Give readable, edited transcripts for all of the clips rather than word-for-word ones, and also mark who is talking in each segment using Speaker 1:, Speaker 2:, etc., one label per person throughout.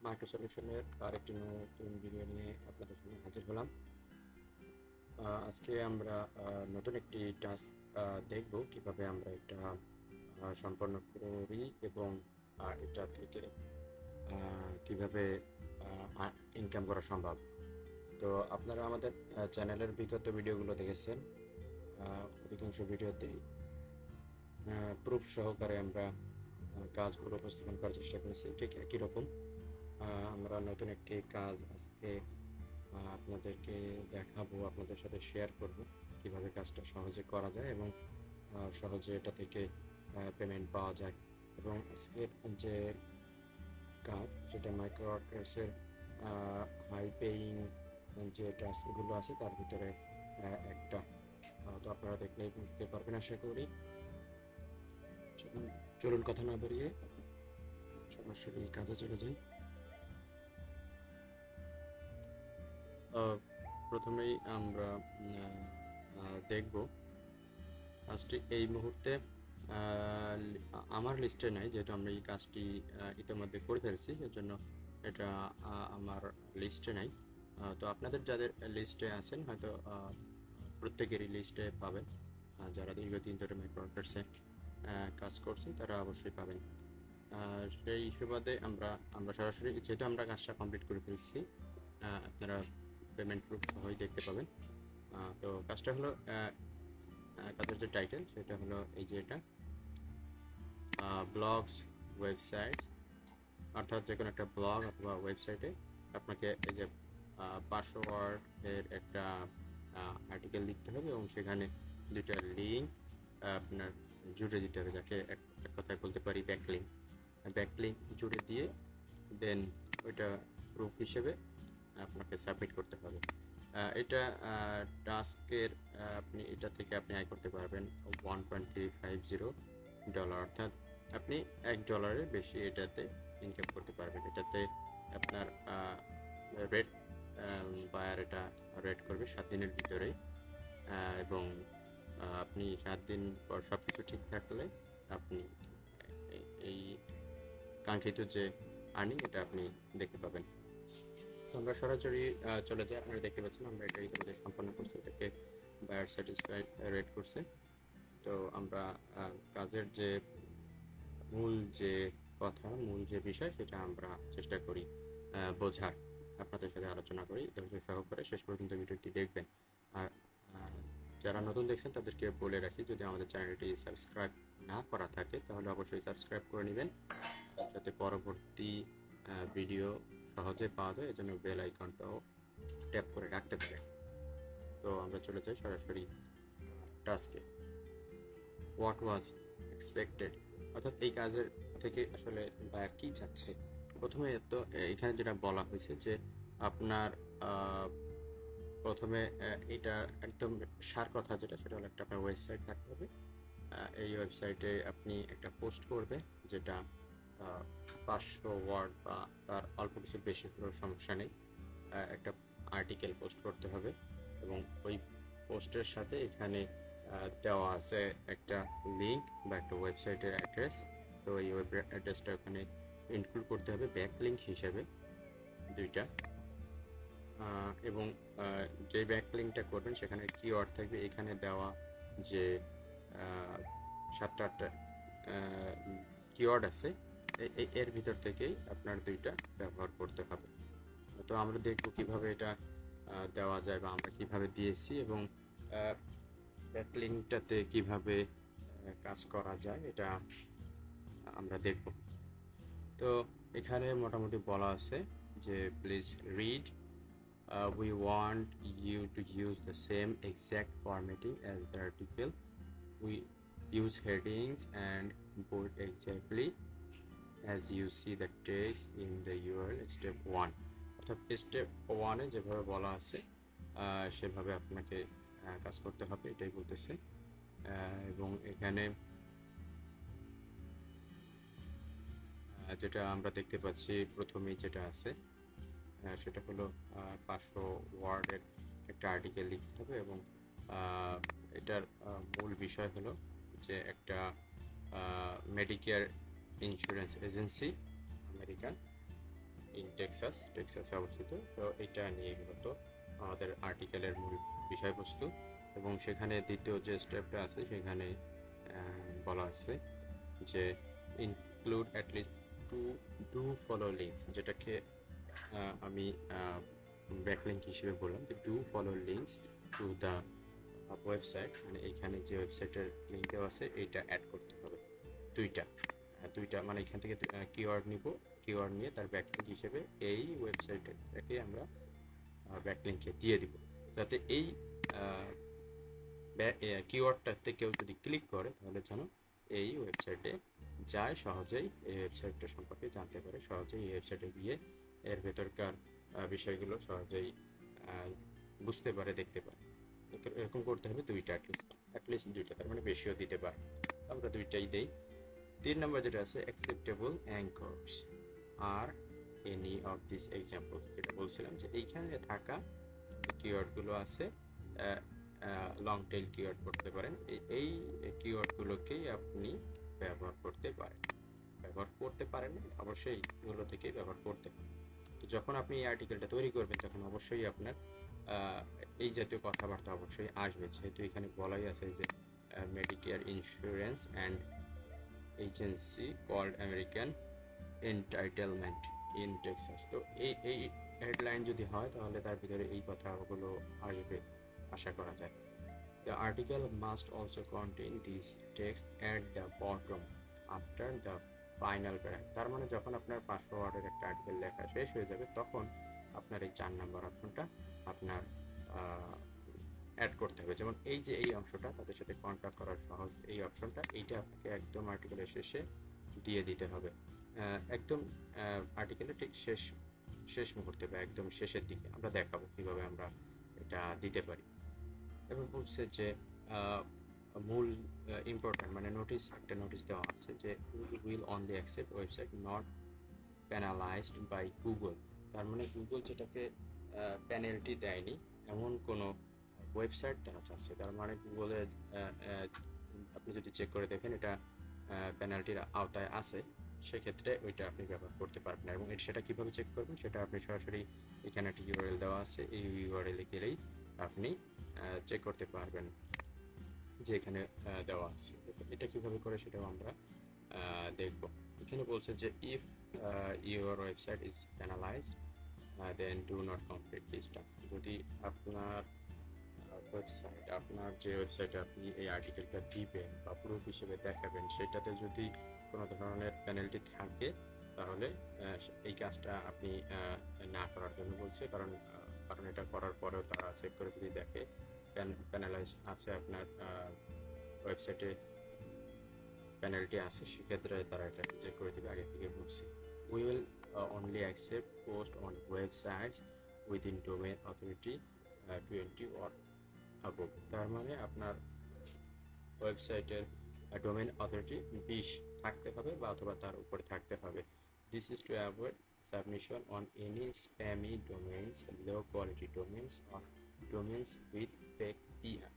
Speaker 1: Micro সলিউশনের আরেকটি নতুন video নিয়ে আপনাদের সামনে হাজির হলাম। আজকে আমরা নতুন একটি টাস্ক দেখব কিভাবে আমরা এটা সম্পন্ন করি এবং এটা থেকে কিভাবে ইনকাম করা সম্ভব। তো আপনারা আমাদের চ্যানেলের বিগত ভিডিওগুলো দেখেছেন। অধিকাংশ ভিডিওতেই প্রুফ সহকারে আমরা কাজগুলো উপস্থাপন করার চেষ্টা করেছি, ঠিক একই রকম আমরা নতুন একটি কাজ আজকে আপনাদেরকে দেখাবো, আপনাদের সাথে শেয়ার করব কিভাবে কাজটা সহজে করা যায় এবং সহজে এটা থেকে পেমেন্ট পাওয়া যায়। এবং আজকের যে কাজ সেটা মাইক্রো ওয়ার্কার্সের হাই পেইং যে টাস্কগুলো আছে তার ভিতরে একটা। তো আপনারা দেখলেই বুঝতে পারবেন আশা করি। চলুন কথা না বাড়িয়ে সরাসরি কাজে চলে যাই। প্রথমেই আমরা দেখব কাজটি এই মুহূর্তে আমার লিস্টে নাই, যেহেতু আমরা এই কাজটি ইতিমধ্যে করে ফেলছি, এজন্য এটা আমার লিস্টে নাই। তো আপনাদের যাদের লিস্টে আছেন হয়তো প্রত্যেকেরই লিস্টে পাবেন। যারা দীর্ঘদিন ধরে মাইক্রো ওয়ার্কার্সে কাজ করছেন তারা অবশ্যই পাবেন। সেই সুবাদে আমরা সরাসরি, যেহেতু আমরা কাজটা কমপ্লিট করে ফেলছি, আপনারা পেমেন্ট প্রুফ সহই দেখতে পাবেন। তো কাজটা হলো, কাজের যে টাইটেল সেটা হলো এই যে এটা ব্লগস ওয়েবসাইট, অর্থাৎ যে কোনো একটা ব্লগ অথবা ওয়েবসাইটে আপনাকে এই যে 500 ওয়ার্ডের একটা আর্টিকেল লিখতে হবে এবং সেখানে দুইটা লিঙ্ক আপনার জুড়ে দিতে হবে, যাকে এক কথায় বলতে পারি ব্যাকলিঙ্ক জুড়ে দিয়ে দেন ওইটা প্রুফ হিসেবে আপনাকে সাবমিট করতে হবে। এটা টাস্কের আপনি এটা থেকে আপনি আয় করতে পারবেন $1.350, অর্থাৎ আপনি $1 বেশি এটাতে ইনকাম করতে পারবেন। এটাতে আপনার রেট বায়ার এটা রেট করবে 7 দিনের ভিতরে, এবং আপনি 7 দিন পর সব কিছু ঠিক থাকলে আপনি এই কাঙ্ক্ষিত যে আর্নিং এটা আপনি দেখতে পাবেন। তো আমরা সরাসরি চলে যাই। আপনারা দেখতে পাচ্ছেন আমরা এটা ইতিমধ্যে সম্পন্ন করছি, এটাকে বায়ার স্যাটিসফাইড রেট করছে। তো আমরা কাজের যে মূল যে বিষয় সেটা আমরা চেষ্টা করি বোঝার, আপনাদের সাথে আলোচনা করি। ধৈর্য সহকারে শেষ পর্যন্ত ভিডিওটি দেখবেন। আর যারা নতুন দেখছেন তাদেরকে বলে রাখি, যদি আমাদের চ্যানেলটি সাবস্ক্রাইব না করা থাকে তাহলে অবশ্যই সাবস্ক্রাইব করে নেবেন, যাতে পরবর্তী ভিডিও সহজে পাওয়া যায়। এজন্য বেল আইকনটাও ট্যাপ করে রাখতে পারেন। তো আমরা চলে যাই সরাসরি টাস্কে। হোয়াট ওয়াজ এক্সপেক্টেড, অর্থাৎ এই কাজের থেকে আসলে বায়ার কি চাচ্ছে। প্রথমে তো এখানে যেটা বলা হয়েছে যে আপনার প্রথমে এটা একদম সার কথা যেটা, সেটা হলো একটা আপনার ওয়েবসাইট থাকতে হবে। এই ওয়েবসাইটে আপনি একটা পোস্ট করবে, যেটা 500 ওয়ার্ড বা তার অল্প কিছু বেশি হলেও সমস্যা নেই। একটা আর্টিকেল পোস্ট করতে হবে এবং ওই পোস্টের সাথে এখানে দেওয়া আছে একটা লিঙ্ক বা একটা ওয়েবসাইটের অ্যাড্রেস। তো এই ওয়েব অ্যাড্রেসটা ওখানে ইনক্লুড করতে হবে ব্যাক লিঙ্ক হিসেবে দুইটা। এবং যে ব্যাক লিঙ্কটা করবেন সেখানে কিওয়ার্ড থাকবে এখানে দেওয়া, যে 7-8টা কিওয়ার্ড আছে, এর ভিতর থেকেই আপনার দুইটা ব্যবহার করতে হবে। তো আমরা দেখব কিভাবে এটা দেওয়া যায় বা আমরা কিভাবে দিয়েছি এবং ব্যাকলিংকটাতে কিভাবে কাজ করা যায় এটা আমরা দেখব। তো এখানে মোটামুটি বলা আছে যে please read, we want you to use the same exact formatting as the article. We use headings and bold exactly as you see the text in the URL step 1, অর্থাৎ স্টেপ 1-এ যেভাবে বলা আছে সেভাবে আপনাকে কাজ করতে হবে, এটাই বলতেছে। এবং এখানে যেটা আমরা দেখতে পাচ্ছি প্রথমেই যেটা আছে সেটা হলো 500 ওয়ার্ডের একটা আর্টিকেল লিখতে হবে এবং এটার মূল বিষয় হলো যে একটা Medicare insurance agency American in টেক্সাসে অবস্থিত। তো এটা নিয়ে মূলত আমাদের আর্টিকেলের মূল বিষয়বস্তু। এবং সেখানে দ্বিতীয় যে স্টেপটা আছে সেখানে বলা আছে যে include at least to do follow links, যেটাকে আমি ব্যাকলিঙ্ক হিসেবে বললাম যে do follow links to the website, মানে এইখানে যে ওয়েবসাইটের লিঙ্ক দেওয়া আছে এইটা অ্যাড করতে হবে দুইটা দুইটা, মানে এখান থেকে কিওয়ার্ড নিব, কিওয়ার্ড নিয়ে তার ব্যাকলিঙ্ক হিসেবে এই ওয়েবসাইটটাকে আমরা ব্যাকলিঙ্কে দিয়ে দিব, যাতে এই কিওয়ার্ডটাতে কেউ যদি ক্লিক করে তাহলে যেন এই ওয়েবসাইটে যায়, সহজেই এই ওয়েবসাইটটা সম্পর্কে জানতে পারে, সহজেই এই ওয়েবসাইটে গিয়ে এর ভেতরকার বিষয়গুলো সহজেই বুঝতে পারে, দেখতে পারে। এরকম করতে হবে দুইটা, অ্যাটলিস্ট দুইটা, তার মানে বেশিও দিতে পারে, আমরা দুইটাই দেই। 3 নম্বর যেটা আছে অ্যাকসেপ্টেবল অ্যাঙ্কর্স আর এনি অফ দিস এক্সাম্পল, যেটা বলছিলাম যে এইখানে থাকা কিওয়ার্ডগুলো আছে লং টেইল কিওয়ার্ড করতে পারেন, এই কিওয়ার্ডগুলোকেই আপনি ব্যবহার করতে পারেন অবশ্যই এগুলো থেকে ব্যবহার করতে পারেন। তো যখন আপনি এই আর্টিকেলটা তৈরি করবেন তখন অবশ্যই আপনার এই জাতীয় কথাবার্তা অবশ্যই আসবে, যেহেতু এখানে বলাই আছে যে Medicare insurance and agency called American entitlement in Texas. তো এই হেডলাইন যদি হয় তাহলে তার ভিতরে এই কথাগুলো আসবে আশা করা যায়। The article must also contain this text at the bottom after the final paragraph. তার মানে যখন আপনার 500 ওয়ার্ডের একটা আর্টিকেল লেখা শেষ হয়ে যাবে তখন আপনার এই 4 নম্বর অপশনটা আপনার অ্যাড করতে হবে। যেমন এই যে এই অংশটা তাদের সাথে কন্ট্যাক্ট করার সহজ এই অপশনটা, এইটা আপনাকে একদম আর্টিকেলের শেষে দিয়ে দিতে হবে, একদম আর্টিকেলের ঠিক শেষ মুহূর্তে বা একদম শেষের দিকে। আমরা দেখাবো কিভাবে আমরা এটা দিতে পারি। এবার বলছে যে মূল ইম্পর্টেন্ট, মানে একটা নোটিস দেওয়া আছে যে will only accept website not penalised by Google. তার মানে গুগল যেটাকে পেনাল্টি দেয়নি এমন কোনো ওয়েবসাইট তারা চাচ্ছে। তার মানে গুগলের আপনি যদি চেক করে দেখেন এটা পেনাল্টির আওতায় আছে, সেক্ষেত্রে ওইটা আপনি ব্যবহার করতে পারবেন না। এবং সেটা কীভাবে চেক করবেন সেটা আপনি সরাসরি এখানে একটা ইউআরএল দেওয়া আছে, এই ইউআরএলে গেলেই আপনি চেক করতে পারবেন যে এখানে দেওয়া আছে। এটা কীভাবে করে সেটাও আমরা দেখব। এখানে বলছে যে if your website is penalised then do not complete this task. যদি আপনার আপনার যে ওয়েবসাইটে আপনি এই আর্টিকেলটা দিবেন বা প্রুফ হিসেবে দেখাবেন সেটাতে যদি কোনো ধরনের পেনাল্টি থাকে তাহলে এই কাজটা আপনি না করার জন্য বলছে। কারণ এটা করার পরেও তারা চেক করে যদি দেখে প্যানালাইজ আছে আপনার ওয়েবসাইটে পেনাল্টি আছে, সেক্ষেত্রে তারা এটা চেক করে দেবে, আগে থেকে বলছে। We will only accept post on websites within domain authority 20 or above। তার মানে আপনার ওয়েবসাইটের ডোমেইন অথরিটি 20 থাকতে হবে বা অথবা তার উপরে থাকতে হবে। This is to avoid submission on any spammy domains, low quality domains or domains with fake PR.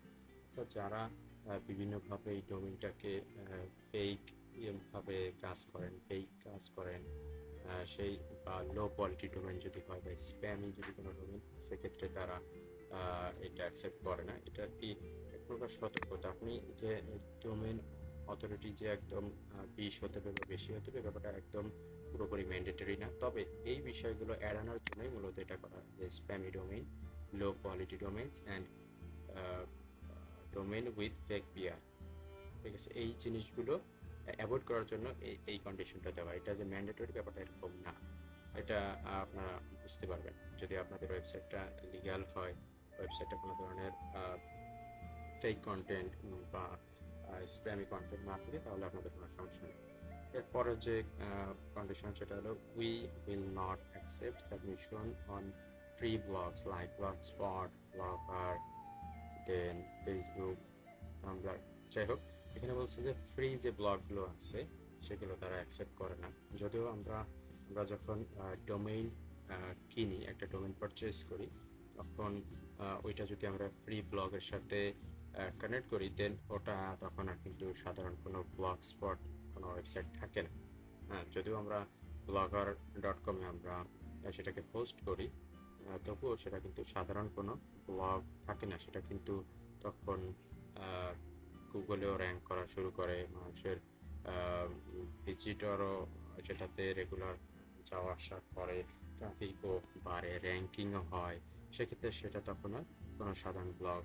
Speaker 1: তো যারা বিভিন্নভাবে এই ডোমেইনটাকে ফেক কাজ করেন সেই বা লো কোয়ালিটি ডোমেইন যদি হয় বা স্প্যামি যদি কোনো ডোমেইন, সেক্ষেত্রে তারা এটা অ্যাকসেপ্ট করে না। এটা কি এক প্রকার সতর্কতা। আপনি যে ডোমেইন অথরিটি যে একদম 20 হতে হবে বা বেশি হতে হবে ব্যাপারটা একদম পুরোপুরি ম্যান্ডেটরি না, তবে এই বিষয়গুলো এড়ানোর জন্যই মূলত এটা করা, যে spammy domain, low quality domains and domain with fake PR, ঠিক আছে, এই জিনিসগুলো অ্যাভয়েড করার জন্য এই কন্ডিশনটা দেওয়া। এটা যে ম্যান্ডেটরি ব্যাপারটা এরকম না, এটা আপনারা বুঝতে পারবেন যদি আপনাদের ওয়েবসাইটটা লিগ্যাল হয়, ওয়েবসাইটে কোনো ধরনের ফেক কন্টেন্ট বা স্প্যামি কন্টেন্ট না থাকে তাহলে আপনাদের কোনো সমস্যা নেই। এরপরে যে কন্ডিশন সেটা হলো we will not accept submission on free blogs like Blogspot, Blogger, then Facebook, Tumblr. যাই হোক, এখানে বলছে যে ফ্রি যে ব্লগগুলো আছে সেগুলো তারা অ্যাকসেপ্ট করে না। যদিও আমরা যখন ডোমেইন কিনি, একটা ডোমেইন পারচেস করি, তখন ওইটা যদি আমরা ফ্রি ব্লগের সাথে কানেক্ট করি দেন ওটা তখন আর কিন্তু সাধারণ কোনো ব্লগ স্পট কোনো ওয়েবসাইট থাকে না। হ্যাঁ, যদিও আমরা blogger.com-এ আমরা সেটাকে পোস্ট করি, তবুও সেটা কিন্তু সাধারণ কোনো ব্লগ থাকে না। সেটা কিন্তু তখন গুগলেও র্যাঙ্ক করা শুরু করে, মানুষের ভিজিটরও সেটাতে রেগুলার যাওয়া আসা করে, ট্রাফিকও বাড়ে, র্যাঙ্কিংও হয়। সেক্ষেত্রে সেটা তখন আর কোনো সাধারণ ব্লগ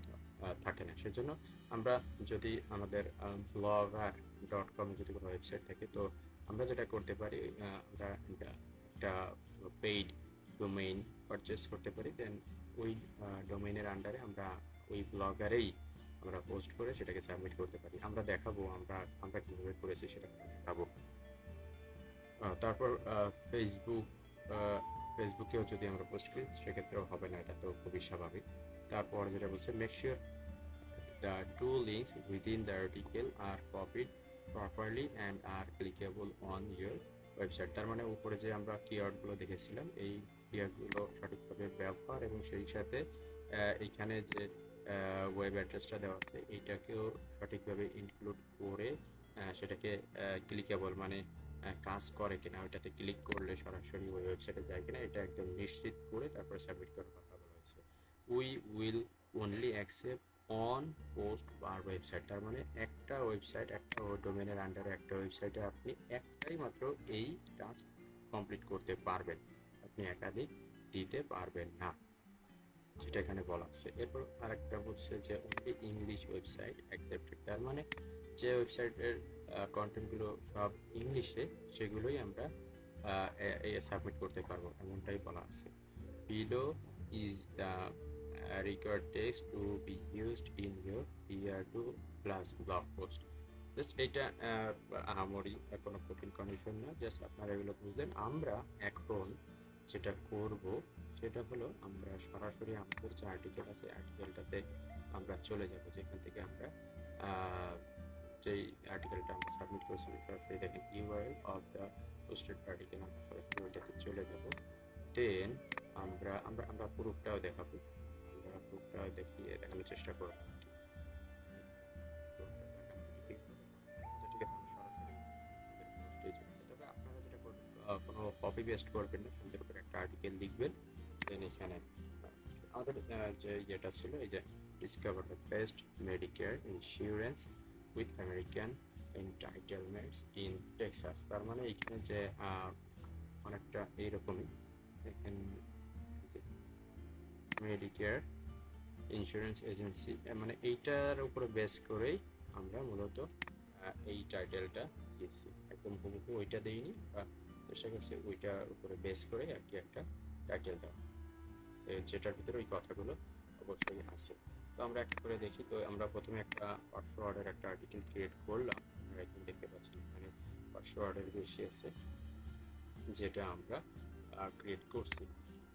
Speaker 1: থাকে না। সেজন্য আমরা যদি আমাদের blogger.com যদি কোনো ওয়েবসাইট থাকে, তো আমরা যেটা করতে পারি, আমরা একটা পেইড ডোমেইন পারচেস করতে পারি। দেন ওই ডোমেইনের আন্ডারে আমরা ওই ব্লগারেই আমরা পোস্ট করে সেটাকে সাবমিট করতে পারি। আমরা দেখাবো আমরা আমরা কীভাবে করেছি, সেটা দেখাবো। তারপর ফেসবুকেও যদি আমরা পোস্ট করি সেক্ষেত্রেও হবে না, এটা তো খুবই স্বাভাবিক। তারপর যেটা বলছে, make sure the two links within the article are copied properly and are clickable on your website. তার মানে উপরে যে আমরা কিওয়ার্ডগুলো দেখেছিলাম, এই কিওয়ার্ডগুলো সঠিকভাবে ব্যবহার এবং সেই সাথে এইখানে যে ওয়েব অ্যাড্রেসটা দেওয়া আছে এইটাকেও সঠিকভাবে ইনক্লুড করে সেটাকে ক্লিকেবল মানে কাজ করে কিনা, ওইটাতে ক্লিক করলে সরাসরি ওই ওয়েবসাইটে যায় কিনা, এটা একদম নিশ্চিত করে তারপরে সাবমিট করার কথা বলা হয়েছে। We will only accept on post আর ওয়েবসাইট। তার মানে একটা ওয়েবসাইট, একটা ডোমেনের আন্ডারে একটা ওয়েবসাইটে আপনি একটাই মাত্র এই টাস্ক কমপ্লিট করতে পারবেন, আপনি একাধিক দিতে পারবেন না, যেটা এখানে বলা আছে। এরপর আরেকটা বলছে যে অনলি ইংলিশ ওয়েবসাইট অ্যাকসেপ্টেড। তার মানে যে ওয়েবসাইটের কন্টেন্টগুলো সব ইংলিশে, সেগুলোই আমরা সাবমিট করতে পারবো, এমনটাই বলা আছে। Below is the required text to be used in your PR2 plus blog post. Just এটা আহামরি কোনো কঠিন কন্ডিশন না, জাস্ট আপনারা এগুলো বুঝলেন। আমরা এখন যেটা করব সেটা হলো, আমরা সরাসরি আমাদের যে আর্টিকেল আছে আর্টিকেলটাতে আমরা চলে যাব, যেখান থেকে আমরা যেই আর্টিকেলটা আমরা সাবমিট করেছিলাম, সরাসরি দেখেন URL of the posted article, আমরা সরাসরি ওইটাতে চলে যাব। দেন আমরা আমরা আমরা প্রুফটাও দেখাবো, আমরা প্রুফটাও দেখানোর চেষ্টা করব। ঠিক আছে, আমি সরাসরি পোস্টে চলে যাই। তবে আপনারা যেটা করবেন, কোনো কপি পেস্ট করবেন না, সুন্দর করে একটা আর্টিকেল লিখবেন। দেন এখানে আমাদের যে ইয়েটা ছিল, এই যে discover the best Medicare insurance with American entitlements in Texas. তার মানে এখানে যে অনেকটা এইরকমই দেখেন, মেডিকেয়ার ইন্স্যুরেন্স এজেন্সি, মানে এইটার উপরে বেস করেই আমরা মূলত এই টাইটেলটা দিয়েছি। একদম হুবহু ওইটা দিইনি, বা চেষ্টা করছি ওইটার উপরে বেস করে আর কি একটা টাইটেল দেওয়া, যেটার ভিতরে ওই কথাগুলো অবশ্যই আছে। তো আমরা একটা করে দেখি। তো আমরা প্রথমে একটা 500 ওয়ার্ডের একটা আর্টিকেল ক্রিয়েট করলাম, আপনারা এখন দেখতে পাচ্ছেন এখানে 500 ওয়ার্ডের বেশি আছে, যেটা আমরা ক্রিয়েট করছি।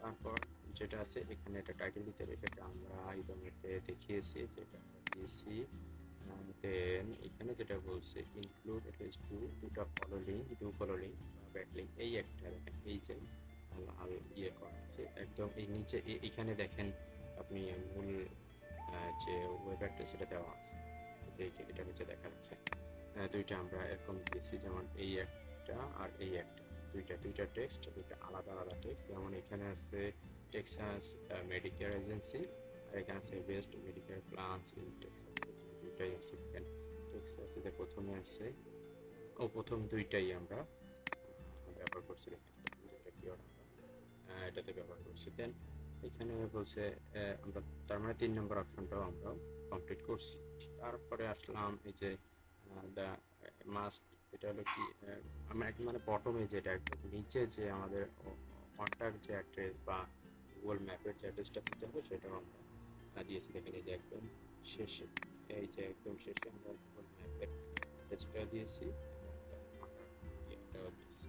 Speaker 1: তারপর যেটা আছে এখানে একটা টাইটেল দিতে হবে, সেটা আমরা ইন্টারনেটে দেখিয়েছি, যেটা দিয়েছি। দেন এখানে যেটা বলছে ইনক্লুড অ্যাটলিস্ট দুটো ফলো লিঙ্ক বা ব্যাক লিঙ্ক, এই একটা দেখেন, এই যে লাল ইয়ে করা আছে একদম এই নিচে, এখানে দেখেন আপনি মূল যে ওয়েব অ্যাড্রেস সেটা দেওয়া আছে, যে এটা নিচে দেখা যাচ্ছে। দুইটা আমরা এরকম দিয়েছি, যেমন এই একটা আর এই একটা, দুইটা টেক্সট, দুইটা আলাদা আলাদা টেক্সট। যেমন এখানে আছে টেক্সাস মেডিকেয়ার এজেন্সি, আর এখানে আছে best Medicare plans in Texas, দুইটাই আছে। এখানে টেক্সাস যে প্রথমে আছে, প্রথম দুইটাই আমরা ব্যবহার করছি, দুইটা কিওয়ার্ড আমরা এটাতে ব্যবহার করছি। দেন এখানে বলছে আমরা, তার মানে 3 নম্বর অপশনটাও আমরা কমপ্লিট করছি। তারপরে আসলাম এই যে দ্য মাস্ট, এটা হলো কি, আমরা মানে বটমে যেটা একদম নিচে যে আমাদের কন্ট্যাক্ট যে অ্যাড্রেস বা গুগল ম্যাপের যে অ্যাড্রেসটা দিতে হবে, সেটাও আমরা দিয়েছি। দেখেন এই যে একদম শেষে, এই যে একদম শেষে আমরা গুগল ম্যাপের অ্যাড্রেসটা দিয়েছি এবং আমরা ইয়েটাও দিয়েছি।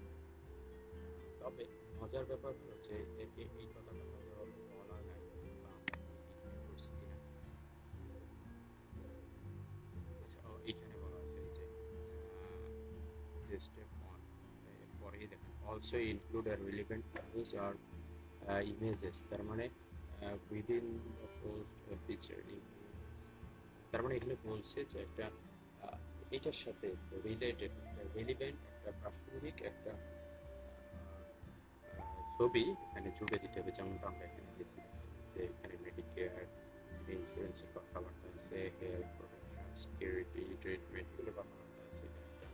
Speaker 1: তবে মজার ব্যাপার হলো যে এই কথাটা বলা নাই বা আমরা ডিক্লেয়ার করছি কিনা। আচ্ছা, এইখানে বলা আছে যে স্টেপ 1 পরেই দেখেন অলসো ইনক্লুড আর রিলেভেন্ট নিউজ আর ইমেজেস। তার মানে within the post feature image, তার মানে এখানে বলছে যে একটা এটার সাথে রিলেটেড একটা রিলেভেন্ট একটা প্রাসঙ্গিক একটা ছবি এখানে জুড়ে দিতে হবে, যেমনটা আমরা এখানে দিয়েছি যে এখানে মেডিকেয়ার ইন্স্যুরেন্সের কথাবার্তা আছে, হেলথ প্রোটেকশন, সিকিউরিটি, ট্রিটমেন্ট এগুলো কথাবার্তা আছে। এখানে একটা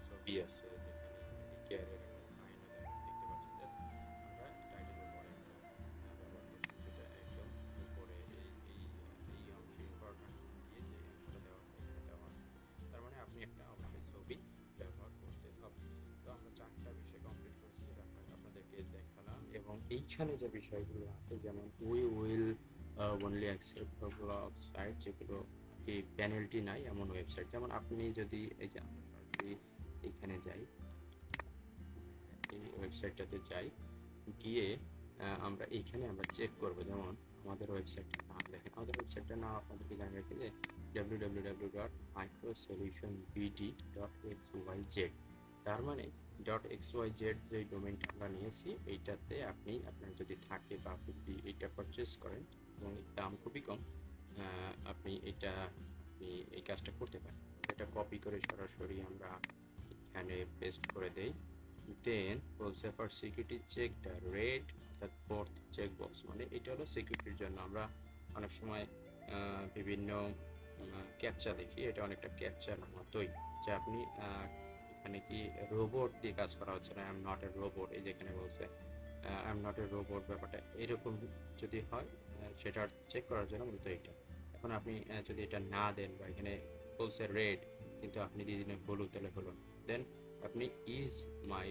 Speaker 1: ছবি আছে যেখানে মেডিকেয়ারের একটা সাইনও দেখতে পাচ্ছেন। জাস্ট আমরা টাইটেলের পরে একটা ব্যবহার করছি, যেটা একদম উপরে এই অংশে ইম্পর্টেন্ট দিয়ে যে অংশটা দেওয়া আছে এখানে দেওয়া আছে। তার মানে আপনি একটা অবশ্যই ছবি ব্যবহার করতে হবে। তো আমরা 4টা বিষয় কমপ্লিট করেছি, যেটা আপনাদেরকে দেখালাম। এবং এইখানে যে বিষয়গুলো আছে, যেমন we will only accept blog site, যেগুলো কি পেনাল্টি নাই এমন ওয়েবসাইট। যেমন আপনি যদি এই যে আমরা সরাসরি এখানে যাই, এই ওয়েবসাইটটাতে যাই, গিয়ে আমরা এইখানে আমরা চেক করব। যেমন আমাদের ওয়েবসাইটটার নাম দেখেন, আমাদের ওয়েবসাইটটার নাম আপনাদেরকে জানিয়ে রাখি যে www.microsolutionbd.xyz। তার মানে .xyz যে ডোমেইনটা আমরা নিয়েছি, এইটাতে আপনি আপনার যদি থাকে বা আপনি যদি এইটা পারচেস করেন এবং দাম খুবই কম, আপনি এই কাজটা করতে পারেন। এটা কপি করে সরাসরি আমরা এখানে পেস্ট করে দেই। দেন বলছে for security check the red, অর্থাৎ ফোর্থ চেক বক্স, মানে এটা হলো সিকিউরিটির জন্য। আমরা অনেক সময় বিভিন্ন ক্যাপচা দেখি, এটা অনেকটা ক্যাপচার মতোই, যে আপনি এখানে কি রোবট দিয়ে কাজ করা হচ্ছে না, I am not a robot, এই যেখানে বলছে I am not a robot, ব্যাপারটা এরকম যদি হয় সেটা চেক করার জন্য মূলত এটা। এখন আপনি যদি এটা না দেন বা এখানে বলছে রেড কিন্তু আপনি দিয়ে দিলেন হলুদ, তাহলে হলো না। দেন আপনি ইজ মাই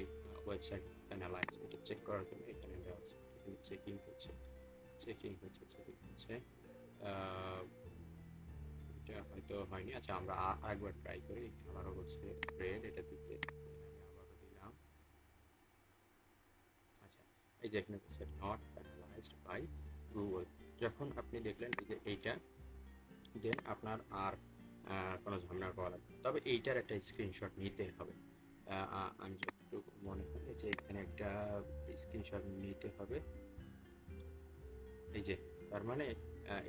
Speaker 1: ওয়েবসাইট অ্যানালাইজ, এটা চেক করার জন্য এখানে দেওয়া আছে। এখানে চেকিং হচ্ছে। এটা হয়তো হয়নি। আচ্ছা, আমরা আরেকবার ট্রাই করি। আবারও হচ্ছে রেড, এটা দিতে আমি আবারও দিলাম। আচ্ছা, এই যে এখানে হচ্ছে নট অ্যানালাইজড বাই গুগল। যখন আপনি দেখলেন এই যে এইটা, দেন আপনার আর কোনো ঝামেলা করা লাগবে না। তবে এইটার একটা স্ক্রিনশট নিতে হবে। আমি যতটুকু মনে হয় যে এখানে একটা স্ক্রিনশট নিতে হবে। এই যে, তার মানে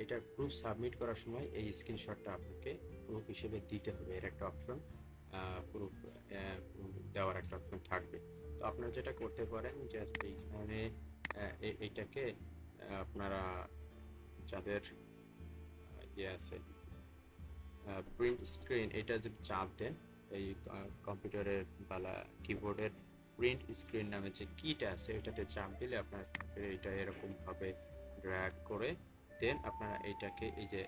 Speaker 1: এটা প্রুফ সাবমিট করার সময় এই স্ক্রিনশটটা আপনাকে প্রুফ হিসেবে দিতে হবে। এর একটা অপশন, প্রুফ দেওয়ার একটা অপশন থাকবে। তো আপনারা যেটা করতে পারেন, জাস্ট এইখানে এইটাকে আপনারা যাদের ইয়ে আছে প্রিন্ট স্ক্রিন, এটা যদি চাপ দেন এই কম্পিউটারের বা কিবোর্ডের প্রিন্ট স্ক্রিন নামে যে কিটা আছে এটাতে চাপ দিলে আপনারা সরাসরি এটা এরকমভাবে ড্র্যাগ করে দেন আপনারা এইটাকে এই যে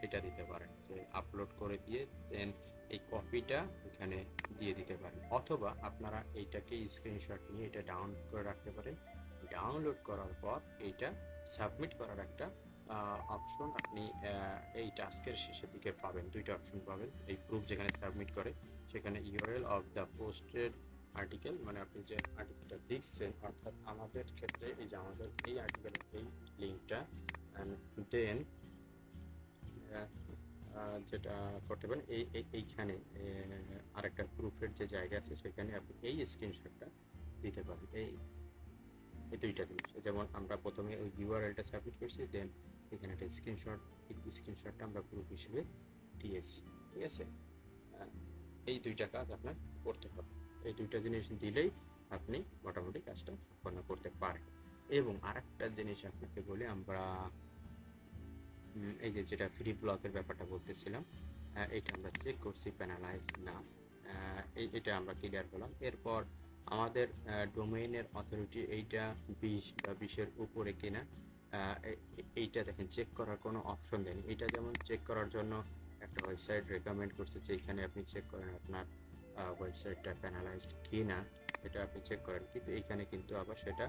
Speaker 1: এটা দিতে পারেন, যে আপলোড করে দিয়ে দেন এই কপিটা এখানে দিয়ে দিতে পারেন। অথবা আপনারা এইটাকে স্ক্রিনশট নিয়ে এটা ডাউনলোড করে রাখতে পারেন। ডাউনলোড করার পর এইটা সাবমিট করার একটা অপশন আপনি এই টাস্কের শেষের দিকে পাবেন। দুইটা অপশন পাবেন। এই প্রুফ যেখানে সাবমিট করে সেখানে URL of the posted article, মানে আপনি যে আর্টিকেলটা লিখছেন, অর্থাৎ আমাদের ক্ষেত্রে এই যে আমাদের এই আর্টিকেলের এই লিঙ্কটা, দেন যেটা করতে পারেন এইখানে আরেকটা প্রুফের যে জায়গা আছে সেখানে আপনি এই স্ক্রিনশটটা দিতে পারেন। এই দুইটা জিনিস, যেমন আমরা প্রথমে ওই ইউআরএলটা সাবমিট করছি, দেন এখানে একটা স্ক্রিনশটটা আমরা প্রুফ হিসেবে দিয়েছি। ঠিক আছে, এই দুইটা কাজ আপনার করতে হবে। এই দুইটা জিনিস দিলেই আপনি মোটামুটি কাজটা সম্পন্ন করতে পারেন। এবং আরেকটা জিনিস আপনাকে বলি, আমরা এই যে যেটা ফ্রি ব্লকের ব্যাপারটা বলতেছিলাম, এটা আমরা চেক করছি প্যানালাইজ না, এটা আমরা ক্লিয়ার করলাম। এরপর আমাদের ডোমেইনের অথরিটি এইটা 20 বা 20-এর উপরে কিনা, এইটা দেখেন চেক করার কোনো অপশন দেয়নি। এটা যেমন চেক করার জন্য একটা ওয়েবসাইট রেকমেন্ড করছে যে এখানে আপনি চেক করেন আপনার ওয়েবসাইটটা প্যানালাইজড কিনা, এটা আপনি চেক করেন, কিন্তু এইখানে কিন্তু আবার সেটা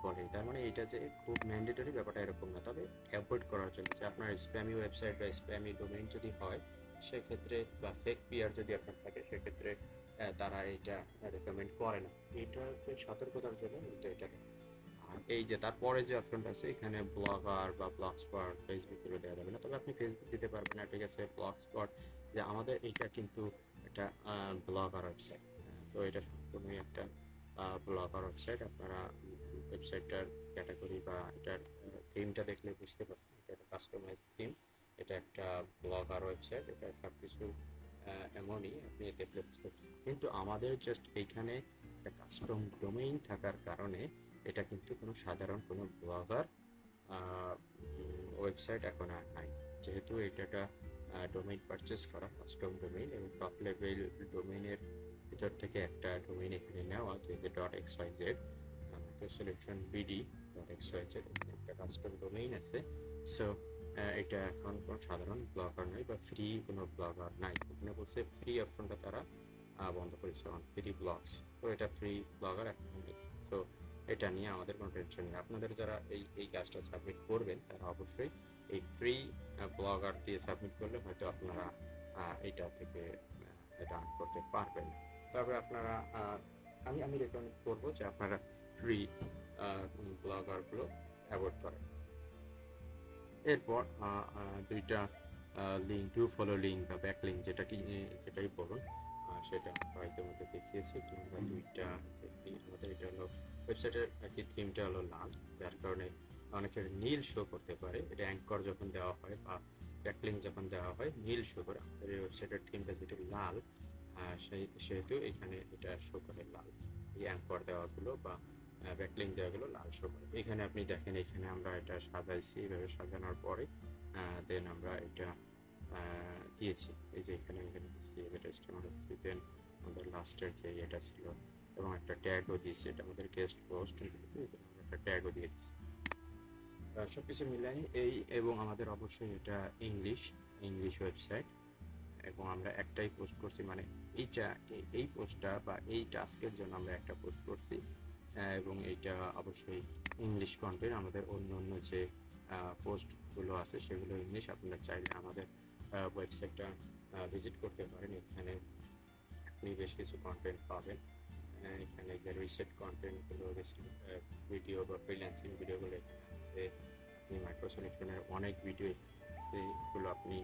Speaker 1: বলে। তার মানে এটা যে খুব ম্যান্ডেটরি ব্যাপারটা এরকম না। তবে অ্যাভয়েড করার জন্য, যে আপনার স্প্যামি ওয়েবসাইট বা স্প্যামি ডোমেইন যদি হয় সেক্ষেত্রে, বা ফেক পিআর যদি আপনার থাকে সেক্ষেত্রে তারা এটা রেকমেন্ড করে না। এইটাকে সতর্কতার জন্য কিন্তু এটা। আর এই যে তারপরে যে অপশনটা আছে এখানে ব্লগার বা ব্লগ স্পট, ফেসবুক করে দেওয়া যাবে না। তবে আপনি ফেসবুক দিতে পারবেন না, ঠিক আছে। ব্লগ স্পট, যে আমাদের এইটা কিন্তু একটা ব্লগার ওয়েবসাইট, তো এটা সম্পূর্ণই একটা ব্লগার ওয়েবসাইট। আপনারা ওয়েবসাইটটার ক্যাটাগরি বা এটার থিমটা দেখলে বুঝতে পারছেন, এটা একটা কাস্টমাইজ থিম, এটা একটা ব্লগার ওয়েবসাইট, এটা সব কিছু এমনই আপনি দেখলে বুঝতে পারছেন। কিন্তু আমাদের জাস্ট এইখানে একটা কাস্টম ডোমেইন থাকার কারণে এটা কিন্তু কোনো সাধারণ কোনো ব্লগার ওয়েবসাইট এখন আর নাই। যেহেতু এটা একটা ডোমেইন পারচেস করা কাস্টম ডোমেইন এবং টপ লেভেল ডোমেইনের ভিতর থেকে একটা ডোমেইন এখানে নেওয়া, যে dot X Y Z solution BD dot X Y Z, একটা কাস্টম ডোমেইন আছে। সো এটা এখন কোনো সাধারণ ব্লগার নাই বা ফ্রি কোনো ব্লগার নাই। এখানে বলছে ফ্রি অপশনটা তারা বন্ধ করেছে, অন ফ্রি ব্লগস। তো এটা ফ্রি ব্লগার এখন নেই। সো এটা নিয়ে আমাদের কোনো টেনশন নেই। আপনাদের যারা এই কাজটা সাবমিট করবেন তারা অবশ্যই এই ফ্রি ব্লগার দিয়ে সাবমিট করলে হয়তো আপনারা এটা থেকে এটা আর্ন করতে পারবেন। তবে আপনারা আমি রেকমেন্ড করবো যে আপনারা ফ্রি ব্লগারগুলো অ্যাভয়েড করেন। এরপর দুইটা লিঙ্ক, ডু ফলো লিঙ্ক বা ব্যাক লিঙ্ক যেটাই বলুন, সেটা আমরা ইতিমধ্যে দেখিয়েছি। কিংবা দুইটা আমাদের এটা হলো ওয়েবসাইটের একটি থিমটা হলো লাল, যার কারণে অনেকের নীল শো করতে পারে। এটা অ্যাঙ্কর যখন দেওয়া হয় বা ব্যাকলিঙ্ক যখন দেওয়া হয় নীল শো করে। আমাদের এই ওয়েবসাইটের থিমটা যেহেতু লাল, সেহেতু এখানে এটা শো করে লাল। এই অ্যাঙ্কর দেওয়াগুলো বা ব্যাকলিঙ্ক দেওয়াগুলো লাল শো করে। এখানে আপনি দেখেন, এখানে আমরা এটা সাজাইছি। এইভাবে সাজানোর পরে দেন আমরা এটা দিয়েছি। এই যে এখানে দিচ্ছি, এটা স্টেমার হচ্ছে। দেন আমাদের লাস্টের যে এটা ছিল এবং একটা ট্যাগও দিয়েছি। এটা আমাদের গেস্ট পোস্ট, একটা ট্যাগও দিয়ে দিচ্ছি। সব কিছু মিলাই এবং আমাদের অবশ্যই এটা ইংলিশ ওয়েবসাইট এবং আমরা একটাই পোস্ট করছি, মানে এই পোস্টটা বা এই টাস্কের জন্য আমরা একটা পোস্ট করছি এবং এইটা অবশ্যই ইংলিশ কন্টেন্ট। আমাদের অন্য যে পোস্টগুলো আছে সেগুলো ইংলিশ। আপনারা চাইলে আমাদের ওয়েবসাইটটা ভিজিট করতে পারেন। এখানে আপনি বেশ কিছু কন্টেন্ট পাবেন। এখানে যে রিসেট কন্টেন্টগুলো, ভিডিও বা ফ্রিল্যান্সিং ভিডিওগুলো এখানে আছে। আপনি মাইক্রো সলিউশনের অনেক ভিডিও সেগুলো আপনি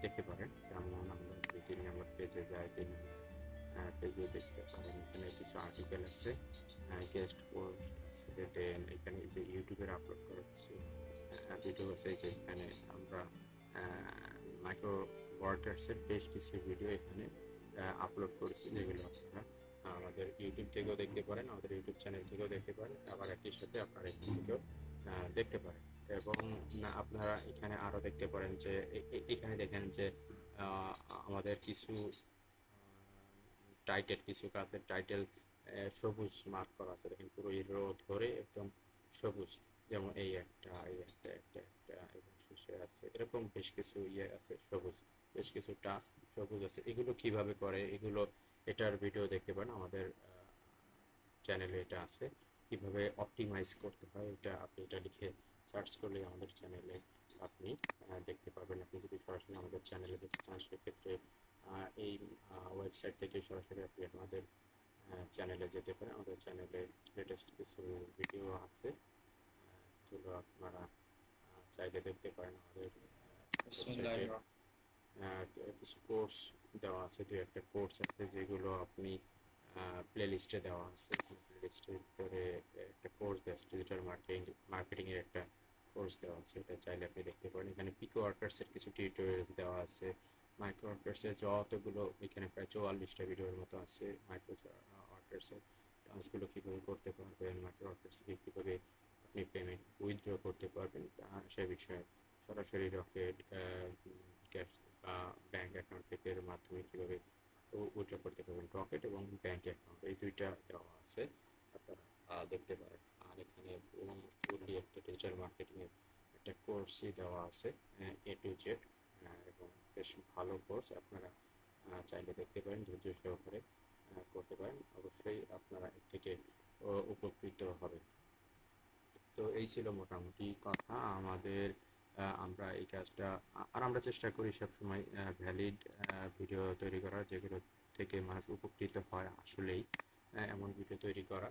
Speaker 1: দেখতে পারেন। যেমন আমরা 3 নম্বর পেজে যাই, 3 নম্বর পেজে দেখতে পারেন। এখানে কিছু আর্টিকেল আছে, গেস্ট পোস্ট আছে। দেন এখানে যে ইউটিউবের আপলোড করা কিছু ভিডিও আছে। যে এখানে আমরা মাইক্রো ওয়ার্কার্সের বেশ কিছু ভিডিও এখানে আপলোড করেছি, যেগুলো আপনারা আমাদের ইউটিউব থেকেও দেখতে পারেন, আমাদের ইউটিউব চ্যানেল থেকেও দেখতে পারেন, আবার একই সাথে আপনারা এখান থেকেও দেখতে পারেন। এবং আপনারা এখানে আরও দেখতে পারেন যে এখানে দেখেন যে আমাদের কিছু কাজের টাইটেল সবুজ মার্ক করা আছে। দেখেন পুরো রো ধরে একদম সবুজ। যেমন একটা এবং শেষে আছে এরকম বেশ কিছু আছে সবুজ, বেশ কিছু টাস্ক সবুজ আছে। এগুলো কিভাবে করে এটার ভিডিও দেখতে পারেন আমাদের চ্যানেলে। এটা আছে কিভাবে অপটিমাইজ করতে হয়, আপনি এটা লিখে সার্চ করলে আমাদের চ্যানেলে আপনি দেখতে পারবেন। আপনি যদি সরাসরি আমাদের চ্যানেলে দেখতে চান সেক্ষেত্রে এই ওয়েবসাইট থেকে সরাসরি আপনি আমাদের চ্যানেলে যেতে পারেন। আমাদের চ্যানেলে লেটেস্ট কিছু ভিডিও আছে, যেগুলো আপনারা চাইলে দেখতে পারেন। আমাদের ওয়েবসাইটে কিছু কোর্স দেওয়া আছে, একটা কোর্স আছে যেগুলো আপনি প্লেলিস্টে দেওয়া আছে। প্লেলিস্টের ভিতরে একটা কোর্স দেওয়া আছে, ডিজিটাল মার্কেটিংয়ের একটা কোর্স দেওয়া আছে, এটা চাইলে আপনি দেখতে পারেন। এখানে পিকো ওয়ার্কার্সের কিছু টিউটোরিয়ালস দেওয়া আছে। মাইক্রো ওয়ার্কার্সের যতগুলো এখানে প্রায় 44টা ভিডিওর মতো আছে। মাইক্রো ওয়ার্কার্সের কাজগুলো কীভাবে করতে পারবেন, মাইক্রো ওয়ার্কার্স থেকে কীভাবে আপনি পেমেন্ট উইথড্র করতে পারবেন সে বিষয়ে সরাসরি রকেট ক্যাশ বা ব্যাঙ্ক অ্যাকাউন্ট থেকে মাধ্যমে কীভাবে উইথড্র করতে পারবেন, রকেট এবং ব্যাঙ্ক অ্যাকাউন্ট এই দুইটা দেওয়া আছে, আপনারা দেখতে পারেন। আর এখানে ফুললি একটা ডিজিটাল মার্কেটিংয়ের একটা কোর্সই দেওয়া আছে, A to Z, এবং বেশ ভালো কোর্স। আপনারা চাইলে দেখতে পারেন, ধৈর্য সহকারে করতে পারেন। অবশ্যই আপনারা এর থেকে উপকৃত হবেন। তো এই ছিল মোটামুটি কথা আমাদের। আমরা এই কাজটা আর আমরা চেষ্টা করি সবসময় ভ্যালিড ভিডিও তৈরি করার, যেগুলো থেকে মানুষ উপকৃত হয় আসলেই, এমন ভিডিও তৈরি করা।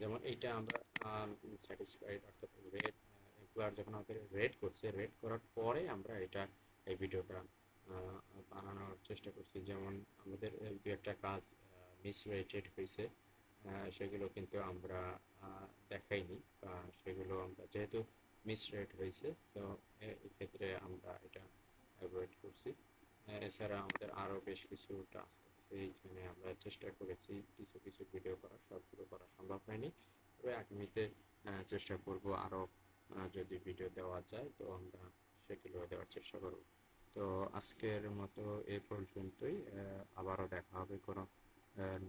Speaker 1: যেমন এইটা আমরা স্যাটিসফাইড, অর্থাৎ একবার যখন আমাদের রেড করার পরে আমরা এই ভিডিওটা বানানোর চেষ্টা করছি। যেমন আমাদের দু একটা কাজ মিসরেটেড হয়েছে, সেগুলো কিন্তু আমরা দেখাইনি, বা সেগুলো আমরা যেহেতু মিসরেট হয়েছে, তো এক্ষেত্রে আমরা এটা অ্যাভয়েড করছি। এছাড়া আমাদের আরও বেশ কিছু টাস্ক আছে, এইখানে আমরা চেষ্টা করেছি কিছু কিছু ভিডিও করার, সবগুলো করা সম্ভব হয়নি, তবে আগামীতে চেষ্টা করব আরও যদি ভিডিও দেওয়া যায় তো আমরা সেগুলো দেওয়ার চেষ্টা করব। তো আজকের মতো এ পর্যন্তই, আবারও দেখা হবে কোনো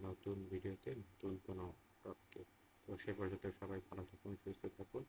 Speaker 1: নতুন ভিডিওতে, নতুন কোনো টপিকে। তো সে পর্যন্ত সবাই ভালো থাকুন, সুস্থ থাকুন।